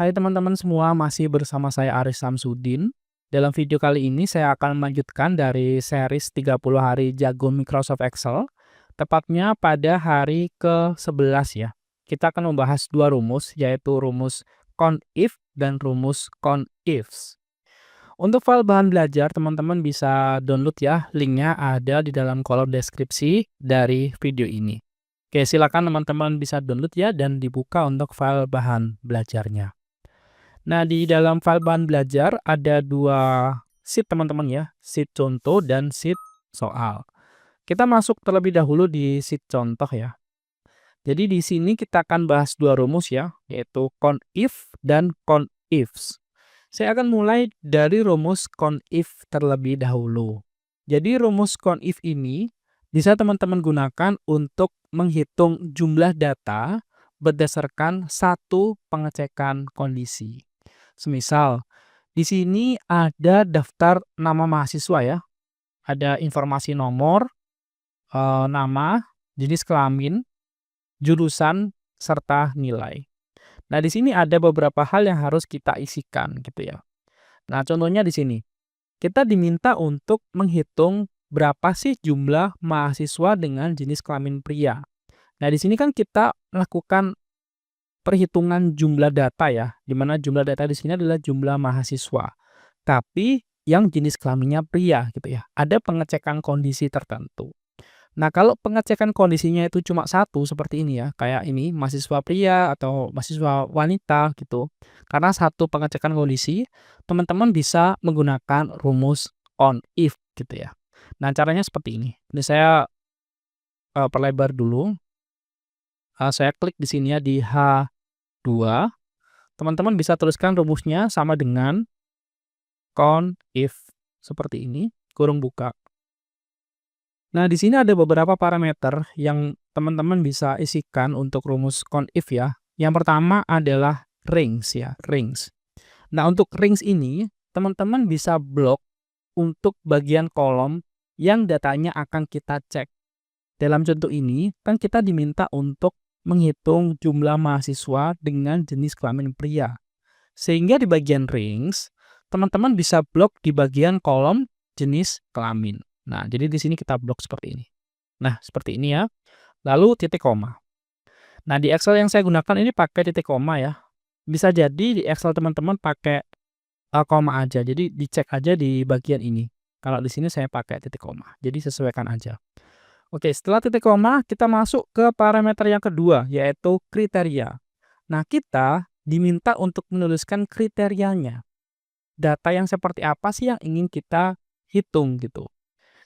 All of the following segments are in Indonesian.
Hai teman-teman semua, masih bersama saya Aris Samsudin. Dalam video kali ini saya akan melanjutkan dari series 30 hari jago Microsoft Excel, tepatnya pada hari ke-11 ya. Kita akan membahas dua rumus, yaitu rumus CONIF dan rumus CONIFs. Untuk file bahan belajar, teman-teman bisa download ya, linknya ada di dalam kolom deskripsi dari video ini. Oke, silakan teman-teman bisa download ya dan dibuka untuk file bahan belajarnya. Nah, di dalam file bahan belajar ada dua sheet teman-teman ya, sheet contoh dan sheet soal. Kita masuk terlebih dahulu di sheet contoh ya. Jadi di sini kita akan bahas dua rumus ya, yaitu CONIF dan CONIFs. Saya akan mulai dari rumus CONIF terlebih dahulu. Jadi rumus CONIF ini bisa teman-teman gunakan untuk menghitung jumlah data berdasarkan satu pengecekan kondisi. Semisal, di sini ada daftar nama mahasiswa ya, ada informasi nomor, nama, jenis kelamin, jurusan, serta nilai. Nah, di sini ada beberapa hal yang harus kita isikan gitu ya. Nah, contohnya di sini, kita diminta untuk menghitung berapa sih jumlah mahasiswa dengan jenis kelamin pria. Nah, di sini kan kita lakukan perhitungan jumlah data ya, di mana jumlah data di sini adalah jumlah mahasiswa. Tapi yang jenis kelaminnya pria gitu ya. Ada pengecekan kondisi tertentu. Nah, kalau pengecekan kondisinya itu cuma satu seperti ini ya, kayak ini mahasiswa pria atau mahasiswa wanita gitu. Karena satu pengecekan kondisi, teman-teman bisa menggunakan rumus on if gitu ya. Nah, caranya seperti ini. Ini saya perlebar dulu. Saya klik di sini ya di H2. Teman-teman bisa tuliskan rumusnya sama dengan CONIF seperti ini, kurung buka. Nah, di sini ada beberapa parameter yang teman-teman bisa isikan untuk rumus CONIF ya. Yang pertama adalah range ya, range. Nah, untuk range ini, teman-teman bisa blok untuk bagian kolom yang datanya akan kita cek. Dalam contoh ini, kan kita diminta untuk menghitung jumlah mahasiswa dengan jenis kelamin pria. Sehingga di bagian range, teman-teman bisa blok di bagian kolom jenis kelamin. Nah, jadi di sini kita blok seperti ini. Nah, seperti ini ya. Lalu titik koma. Nah, di Excel yang saya gunakan ini pakai titik koma ya. Bisa jadi di Excel teman-teman pakai koma aja. Jadi dicek aja di bagian ini. Kalau di sini saya pakai titik koma. Jadi sesuaikan aja. Oke, setelah titik koma, kita masuk ke parameter yang kedua, yaitu kriteria. Nah, kita diminta untuk menuliskan kriterianya. Data yang seperti apa sih yang ingin kita hitung gitu.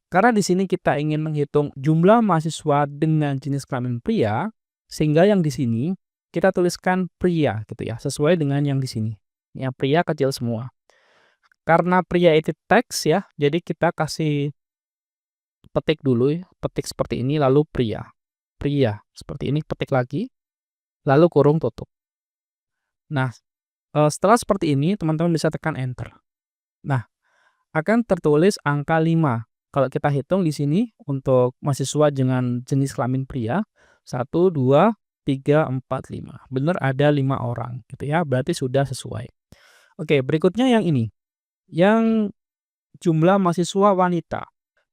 Karena di sini kita ingin menghitung jumlah mahasiswa dengan jenis kelamin pria, sehingga yang di sini kita tuliskan pria gitu ya, sesuai dengan yang di sini. Yang pria kecil semua. Karena pria itu teks ya, jadi kita kasih petik dulu ya, petik seperti ini lalu pria. Pria seperti ini, petik lagi, lalu kurung tutup. Nah, setelah seperti ini teman-teman bisa tekan enter. Nah, akan tertulis angka 5. Kalau kita hitung di sini untuk mahasiswa dengan jenis kelamin pria, 1, 2, 3, 4, 5. Benar ada 5 orang gitu ya, berarti sudah sesuai. Oke, berikutnya yang ini. Yang jumlah mahasiswa wanita.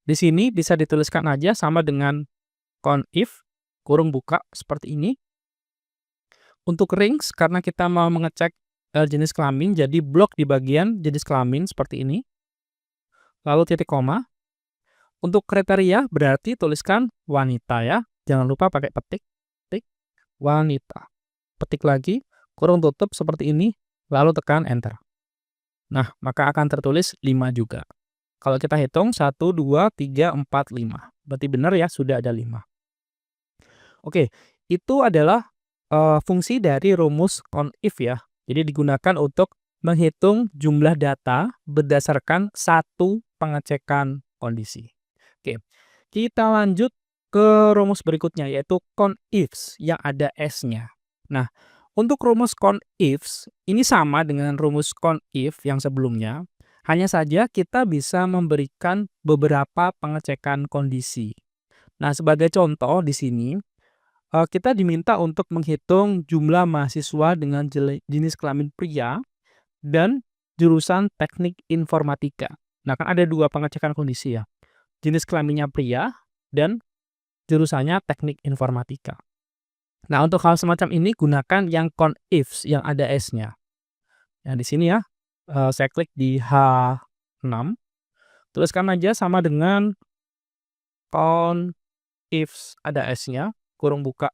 Di sini bisa dituliskan aja sama dengan CONIF, kurung buka seperti ini. Untuk range, karena kita mau mengecek jenis kelamin, jadi blok di bagian jenis kelamin seperti ini. Lalu titik koma. Untuk kriteria berarti tuliskan wanita ya. Jangan lupa pakai petik, petik wanita. Petik lagi, kurung tutup seperti ini, lalu tekan enter. Nah, maka akan tertulis 5 juga. Kalau kita hitung 1, 2, 3, 4, 5. Berarti benar ya, sudah ada 5. Oke, itu adalah fungsi dari rumus CONIF ya. Jadi digunakan untuk menghitung jumlah data berdasarkan satu pengecekan kondisi. Oke, kita lanjut ke rumus berikutnya yaitu CONIFs yang ada S-nya. Nah, untuk rumus CONIFs ini sama dengan rumus CONIF yang sebelumnya, hanya saja kita bisa memberikan beberapa pengecekan kondisi. Nah, sebagai contoh di sini Kita diminta untuk menghitung jumlah mahasiswa dengan jenis kelamin pria dan jurusan teknik informatika. Nah, kan ada 2 pengecekan kondisi ya, jenis kelaminnya pria dan jurusannya teknik informatika. Nah, untuk hal semacam ini gunakan yang CONIFS yang ada S-nya. Nah, di sini ya, saya klik di H6, tuliskan aja sama dengan CONIFS ada S-nya, kurung buka.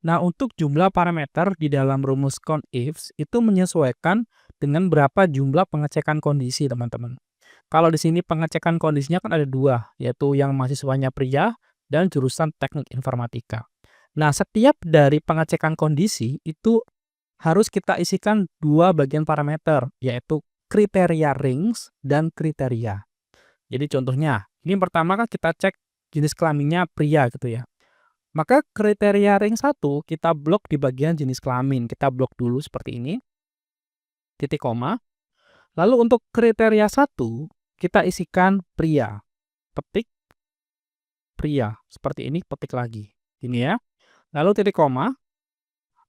Nah, untuk jumlah parameter di dalam rumus CONIFS itu menyesuaikan dengan berapa jumlah pengecekan kondisi, teman-teman. Kalau di sini pengecekan kondisinya kan ada 2, yaitu yang mahasiswanya pria dan jurusan teknik informatika. Nah, setiap dari pengecekan kondisi itu harus kita isikan 2 bagian parameter, yaitu kriteria range dan kriteria. Jadi contohnya, ini yang pertama kan kita cek jenis kelaminnya pria gitu ya. Maka kriteria ring 1 kita blok di bagian jenis kelamin. Kita blok dulu seperti ini, titik koma. Lalu untuk kriteria 1 kita isikan pria. Petik pria, seperti ini, petik lagi. Ini ya. Lalu titik koma.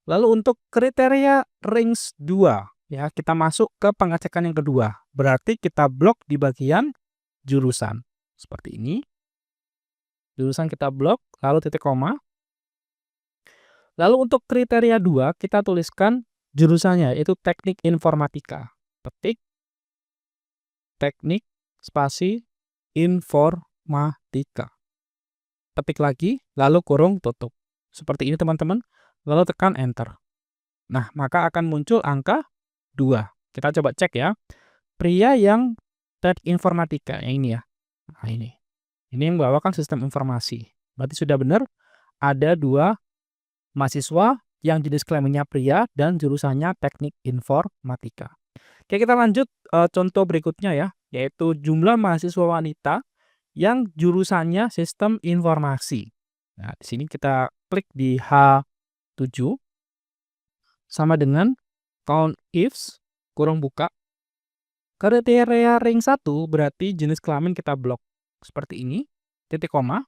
Lalu untuk kriteria range 2 ya, kita masuk ke pengecekan yang kedua. Berarti kita blok di bagian jurusan. Seperti ini. Jurusan kita blok, lalu titik koma. Lalu untuk kriteria 2 kita tuliskan jurusannya, yaitu teknik informatika. Petik, teknik, spasi, informatika. Petik lagi, lalu kurung tutup. Seperti ini teman-teman, lalu tekan enter. Nah, maka akan muncul angka 2. Kita coba cek ya. Pria yang teknik informatika, yang ini ya. Nah, ini. Ini yang membawakan sistem informasi. Berarti sudah benar, ada 2 mahasiswa yang jenis kelaminnya pria dan jurusannya teknik informatika. Oke, kita lanjut contoh berikutnya ya, yaitu jumlah mahasiswa wanita yang jurusannya sistem informasi. Nah, di sini kita klik di H7 sama dengan COUNTIFS kurung buka. Kriteria ring 1 berarti jenis kelamin kita blok. Seperti ini, titik koma.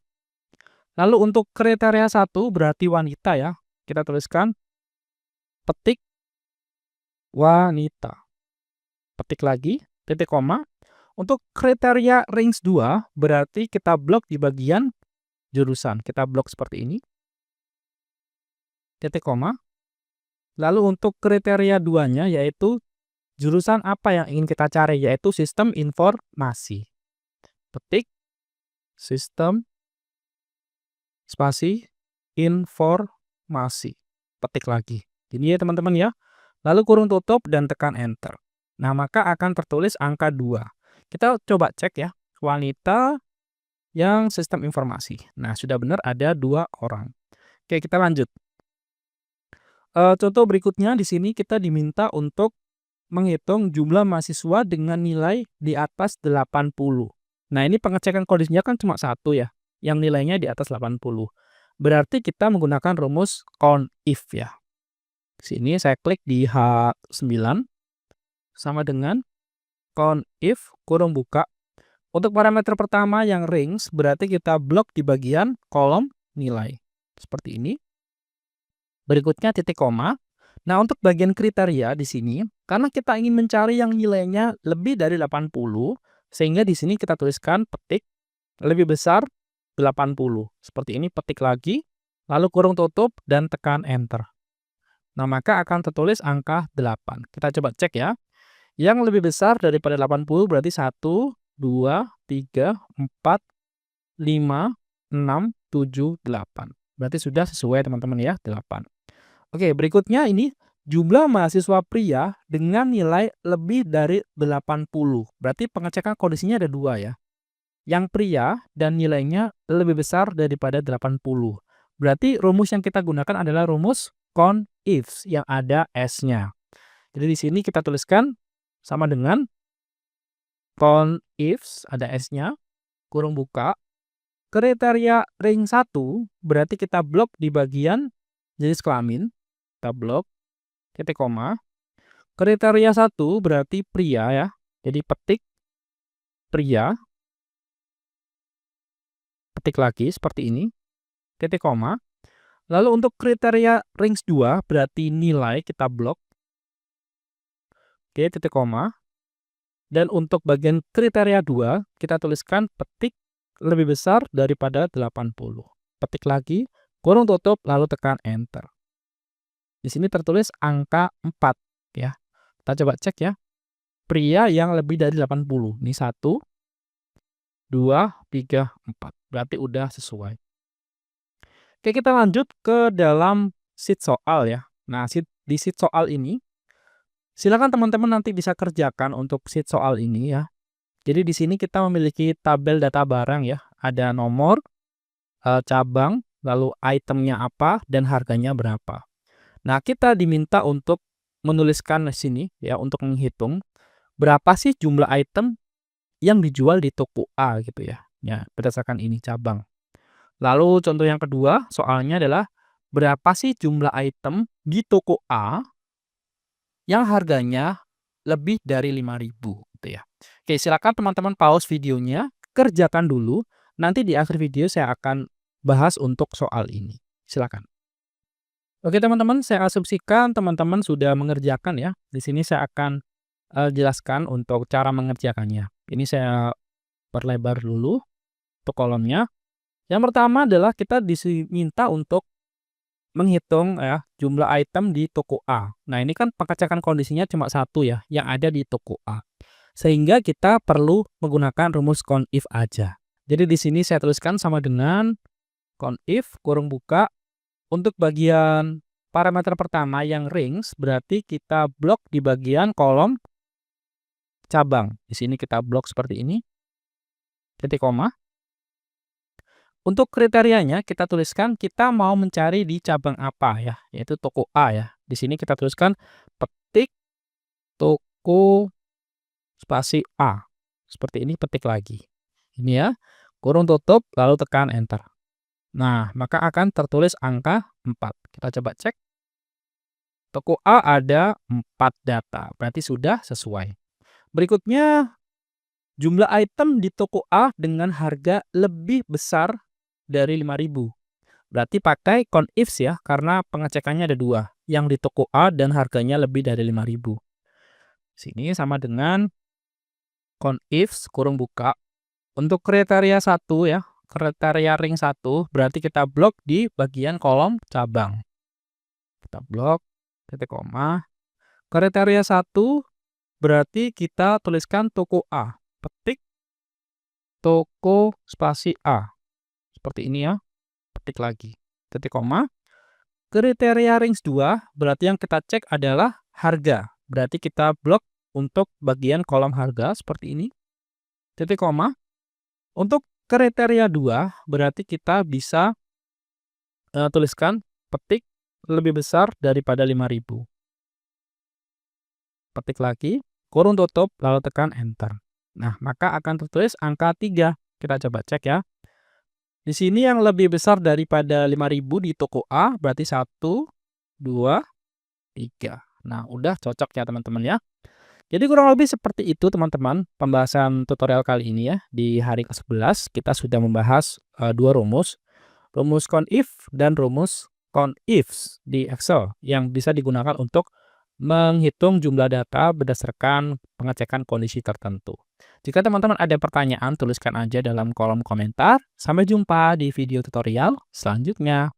Lalu untuk kriteria 1 berarti wanita ya. Kita tuliskan petik wanita. Petik lagi, titik koma. Untuk kriteria range 2 berarti kita blok di bagian jurusan. Kita blok seperti ini. Titik koma. Lalu untuk kriteria 2-nya yaitu jurusan apa yang ingin kita cari, yaitu sistem informasi. Petik sistem spasi informasi. Petik lagi. Ini ya teman-teman ya. Lalu kurung tutup dan tekan enter. Nah, maka akan tertulis angka 2. Kita coba cek ya. Wanita yang sistem informasi. Nah, sudah benar ada 2 orang. Oke, kita lanjut. Contoh berikutnya di sini kita diminta untuk menghitung jumlah mahasiswa dengan nilai di atas 80. Nah, ini pengecekan kondisinya kan cuma 1 ya, yang nilainya di atas 80. Berarti kita menggunakan rumus CONIF ya. Di sini saya klik di H9 sama dengan CONIF kurung buka. Untuk parameter pertama yang range berarti kita blok di bagian kolom nilai. Seperti ini. Berikutnya titik koma. Nah, untuk bagian kriteria di sini, karena kita ingin mencari yang nilainya lebih dari 80, sehingga di sini kita tuliskan petik lebih besar 80. Seperti ini, petik lagi, lalu kurung tutup dan tekan enter. Nah, maka akan tertulis angka 8. Kita coba cek ya. Yang lebih besar daripada 80 berarti 1, 2, 3, 4, 5, 6, 7, 8. Berarti sudah sesuai teman-teman ya, 8. Oke, berikutnya ini jumlah mahasiswa pria dengan nilai lebih dari 80. Berarti pengecekan kondisinya ada 2 ya. Yang pria dan nilainya lebih besar daripada 80. Berarti rumus yang kita gunakan adalah rumus CONIFS yang ada S-nya. Jadi di sini kita tuliskan sama dengan CONIFS ada S-nya, kurung buka. Kriteria ring 1 berarti kita blok di bagian jenis kelamin. Kita blok, titik koma. Kriteria 1 berarti pria ya. Jadi petik pria. Petik lagi seperti ini. Titik koma. Lalu untuk kriteria range 2 berarti nilai kita blok. Oke, titik koma. Dan untuk bagian kriteria 2 kita tuliskan petik lebih besar daripada 80. Petik lagi, kurung tutup, lalu tekan enter. Di sini tertulis angka 4 ya. Kita coba cek ya. Pria yang lebih dari 80. Ini 1, 2, 3, 4. Berarti udah sesuai. Oke, kita lanjut ke dalam sheet soal ya. Nah, di sheet soal ini, silakan teman-teman nanti bisa kerjakan untuk sheet soal ini ya. Jadi di sini kita memiliki tabel data barang ya. Ada nomor, cabang, lalu itemnya apa, dan harganya berapa. Nah, kita diminta untuk menuliskan di sini ya, untuk menghitung berapa sih jumlah item yang dijual di toko A gitu ya. Ya, berdasarkan ini cabang. Lalu contoh yang kedua soalnya adalah berapa sih jumlah item di toko A yang harganya lebih dari 5.000 gitu ya. Oke, silakan teman-teman pause videonya, kerjakan dulu. Nanti di akhir video saya akan bahas untuk soal ini. Silakan. Oke teman-teman, saya asumsikan teman-teman sudah mengerjakan ya. Di sini saya akan jelaskan untuk cara mengerjakannya. Ini saya perlebar dulu untuk kolomnya. Yang pertama adalah kita diminta untuk menghitung ya jumlah item di toko A. Nah ini kan pengecekan kondisinya cuma satu ya yang ada di toko A. Sehingga kita perlu menggunakan rumus count if aja. Jadi di sini saya tuliskan sama dengan count if kurung buka. Untuk bagian parameter pertama yang range berarti kita blok di bagian kolom cabang. Di sini kita blok seperti ini. Titik koma. Untuk kriterianya kita tuliskan kita mau mencari di cabang apa ya, yaitu toko A ya. Di sini kita tuliskan petik toko spasi A. Seperti ini petik lagi. Ini ya, kurung tutup lalu tekan enter. Nah, maka akan tertulis angka 4. Kita coba cek. Toko A ada 4 data, berarti sudah sesuai. Berikutnya, jumlah item di toko A dengan harga lebih besar dari 5.000. Berarti pakai count ifs ya, karena pengecekannya ada 2. Yang di toko A dan harganya lebih dari 5.000. Sini sama dengan count ifs kurung buka. Untuk kriteria 1 ya, kriteria ring 1 berarti kita blok di bagian kolom cabang. Kita blok, titik koma. Kriteria 1 berarti kita tuliskan toko A. Petik toko spasi A. Seperti ini ya. Petik lagi. Titik koma. Kriteria range 2 berarti yang kita cek adalah harga. Berarti kita blok untuk bagian kolom harga seperti ini. Titik koma. Untuk kriteria 2 berarti kita bisa tuliskan petik lebih besar daripada 5.000. Petik lagi, kurung tutup, lalu tekan enter. Nah, maka akan tertulis angka 3. Kita coba cek ya. Di sini yang lebih besar daripada 5.000 di toko A berarti 1, 2, 3. Nah, udah cocok ya teman-teman ya. Jadi kurang lebih seperti itu teman-teman pembahasan tutorial kali ini ya. Di hari ke-11 kita sudah membahas 2 rumus. Rumus count if dan rumus count ifs di Excel yang bisa digunakan untuk menghitung jumlah data berdasarkan pengecekan kondisi tertentu. Jika teman-teman ada pertanyaan, tuliskan aja dalam kolom komentar. Sampai jumpa di video tutorial selanjutnya.